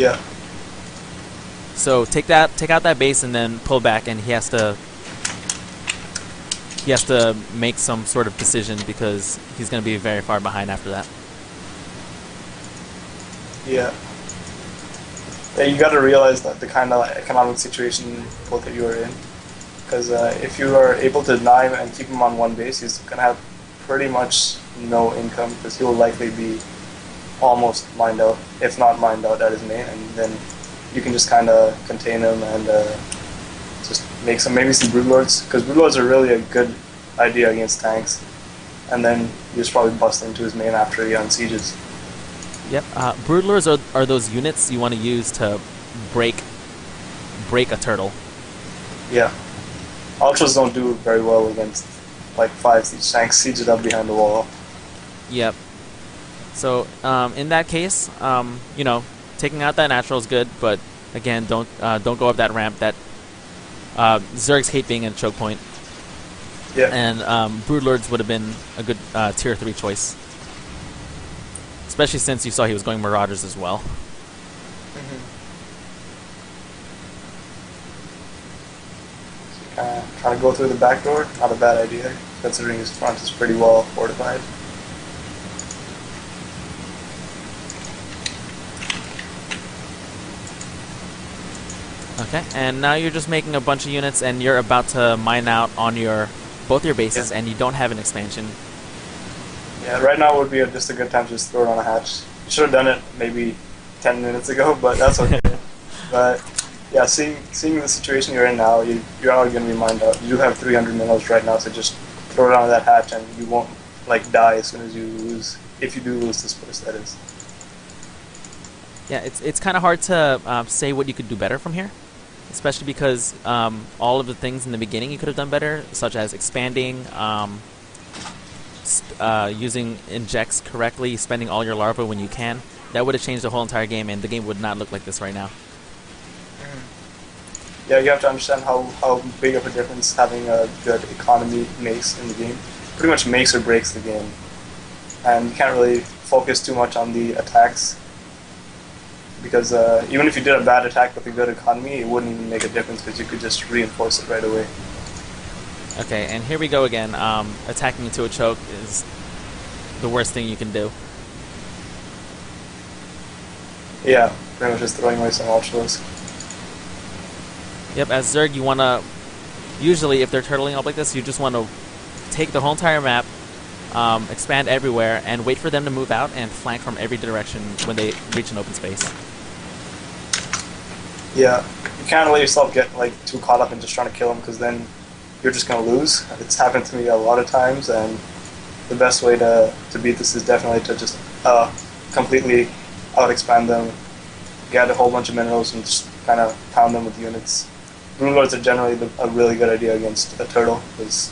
Yeah. So take out that base and then pull back, and he has to make some sort of decision because he's going to be very far behind after that. Yeah. Yeah, you got to realize that the kind of economic situation both of you are in. Because if you are able to deny him and keep him on one base, he's going to have pretty much no income because he will likely be almost mined out, if not mined out at his main, and then you can just kind of contain him and just make maybe some broodlords, because broodlords are really a good idea against tanks, and then you just probably bust into his main after he unsieges. Yep, broodlords are those units you want to use to break a turtle. Yeah. Ultras don't do very well against like 5 siege tanks, siege it up behind the wall. Yep. So in that case, you know, taking out that natural is good, but again, don't go up that ramp. That Zergs hate being in a choke point. Yeah. And broodlords would have been a good tier 3 choice, especially since you saw he was going marauders as well. Trying to go through the back door, not a bad idea, considering his front is pretty well fortified. Okay, and now you're just making a bunch of units, and you're about to mine out on both your bases, and you don't have an expansion. Yeah, right now would be just a good time to just throw it on a hatch. You should have done it maybe 10 minutes ago, but that's okay. But yeah, seeing the situation you're in now, you're already going to be mined out. You do have 300 minerals right now, so just throw it on that hatch, and you won't like die as soon as you lose. If you do lose this place, that is. Yeah, it's kind of hard to say what you could do better from here, especially because all of the things in the beginning you could have done better, such as expanding, using injects correctly, spending all your larvae when you can. That would have changed the whole entire game, and the game would not look like this right now. Yeah, you have to understand how big of a difference having a good economy makes in the game. Pretty much makes or breaks the game. And you can't really focus too much on the attacks, because even if you did a bad attack with a good economy, it wouldn't even make a difference because you could just reinforce it right away. Okay, and here we go again. Attacking into a choke is the worst thing you can do. Yeah, pretty much just throwing away some ultras. Yep, as Zerg, you want to, usually if they're turtling up like this, you just want to take the whole entire map, expand everywhere, and wait for them to move out and flank from every direction when they reach an open space. Yeah, you can't let yourself get like too caught up in just trying to kill them, because then you're just going to lose. It's happened to me a lot of times, and the best way to beat this is definitely to just completely out-expand them, get a whole bunch of minerals, and just kind of pound them with units. Broodlords are generally a really good idea against a turtle, because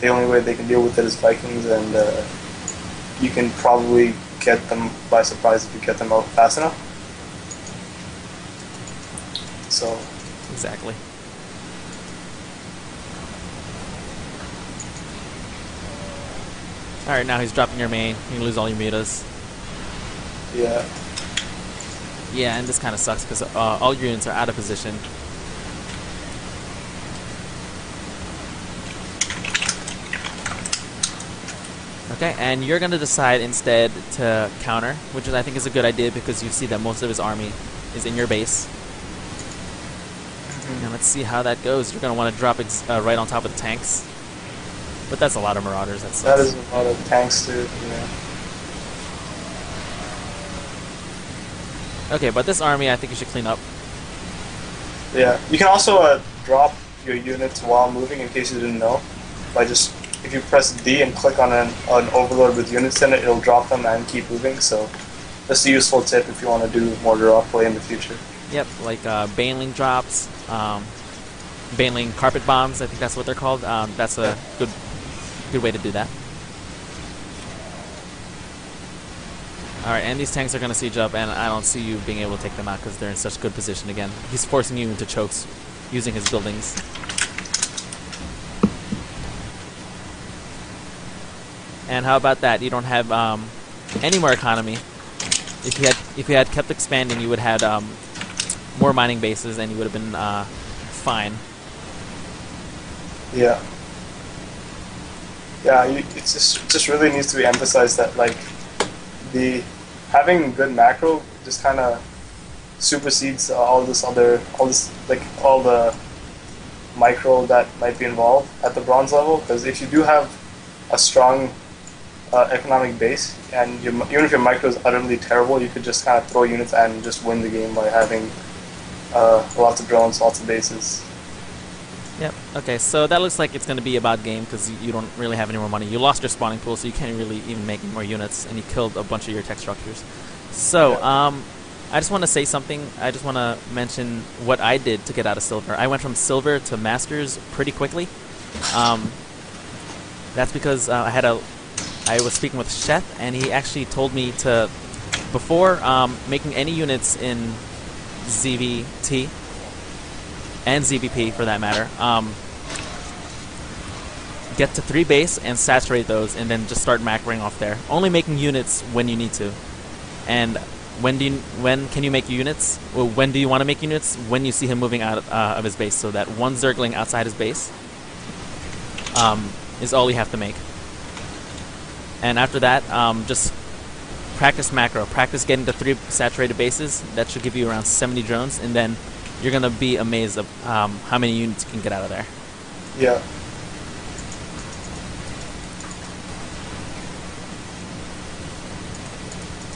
the only way they can deal with it is Vikings, and you can probably get them by surprise if you get them out fast enough. So exactly. Alright, now he's dropping your main. You lose all your mutas. Yeah. Yeah, and this kind of sucks because all your units are out of position. Okay, and you're going to decide instead to counter, which I think is a good idea because you see that most of his army is in your base. Now let's see how that goes. You're going to want to drop it right on top of the tanks. But that's a lot of marauders. That is a lot of tanks too, yeah. Okay, but this army I think you should clean up. Yeah, you can also drop your units while moving in case you didn't know. By just, if you press D and click on an overlord with units in it, it'll drop them and keep moving, so that's a useful tip if you want to do more drop play in the future. Yep, like baneling drops, baneling carpet bombs, I think that's what they're called. That's a good way to do that. Alright, and these tanks are going to siege up, and I don't see you being able to take them out because they're in such good position again. He's forcing you into chokes using his buildings. And how about that? You don't have any more economy. If you had kept expanding, you would have more mining bases, and you would have been fine. Yeah. Yeah, it just really needs to be emphasized that like the having good macro just kind of supersedes all the micro that might be involved at the bronze level. Because if you do have a strong economic base, and even if your micro is utterly terrible, you could just kind of throw units and just win the game by having lots of drones, lots of bases. Yep. Okay, so that looks like it's going to be about game because you don't really have any more money. You lost your spawning pool, so you can't really even make any more units, and you killed a bunch of your tech structures. So, Yeah. I just want to say something. I just want to mention what I did to get out of silver. I went from silver to masters pretty quickly. That's because I was speaking with Sheth, and he actually told me to, before making any units in ZvT, and ZvP for that matter, get to 3 base and saturate those, and then just start macroing off there. Only making units when you need to. And when can you make units? Well, when do you want to make units? When you see him moving out of his base, so that one Zergling outside his base is all you have to make. And after that, just practice macro. Practice getting to 3 saturated bases. That should give you around 70 drones, and then you're going to be amazed of how many units you can get out of there. Yeah.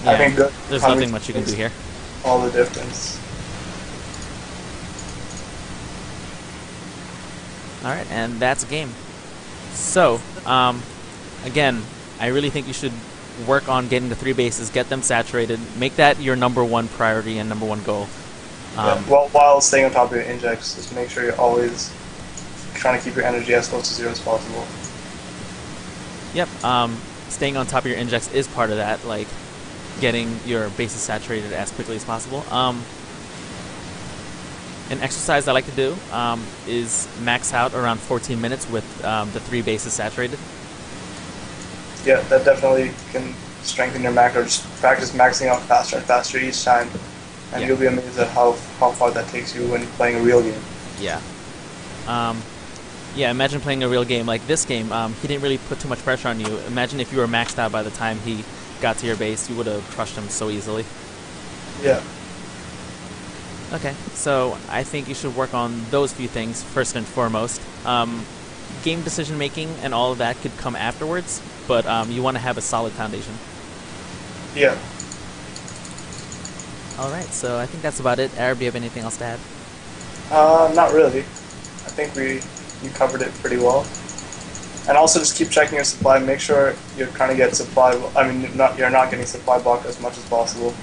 Yeah, I think that there's nothing much you can do here. All the difference. Alright, and that's a game. So, again, I really think you should work on getting the 3 bases, get them saturated, make that your #1 priority and #1 goal. Yeah. Well, while staying on top of your injects, just make sure you're always trying to keep your energy as close to 0 as possible. Yep, staying on top of your injects is part of that, like getting your bases saturated as quickly as possible. An exercise I like to do is max out around 14 minutes with the 3 bases saturated. Yeah, that definitely can strengthen your macro. Just practice maxing out faster and faster each time, and you'll be amazed at how far that takes you when playing a real game. Yeah. Yeah, imagine playing a real game like this game. He didn't really put too much pressure on you. Imagine if you were maxed out by the time he got to your base. You would have crushed him so easily. Yeah. Okay, so I think you should work on those few things first and foremost. Game decision making and all of that could come afterwards, but you want to have a solid foundation. Yeah. Alright, so I think that's about it. aaroB, do you have anything else to add? Not really. I think you covered it pretty well. And also just keep checking your supply. Make sure you're trying to get supply. I mean, you're not getting supply block as much as possible,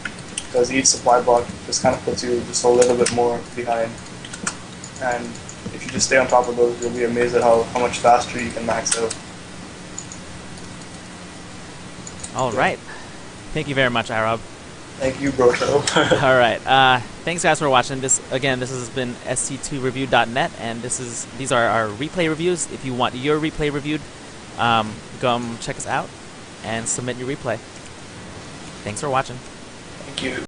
because each supply block just kind of puts you just a little bit more behind. And if you just stay on top of those, you'll be amazed at how much faster you can max out. Alright. Thank you very much, aaroB. Thank you, Broto. Alright. Thanks guys for watching. This has been sc2review.net, and these are our replay reviews. If you want your replay reviewed, come check us out and submit your replay. Thanks for watching. Thank you.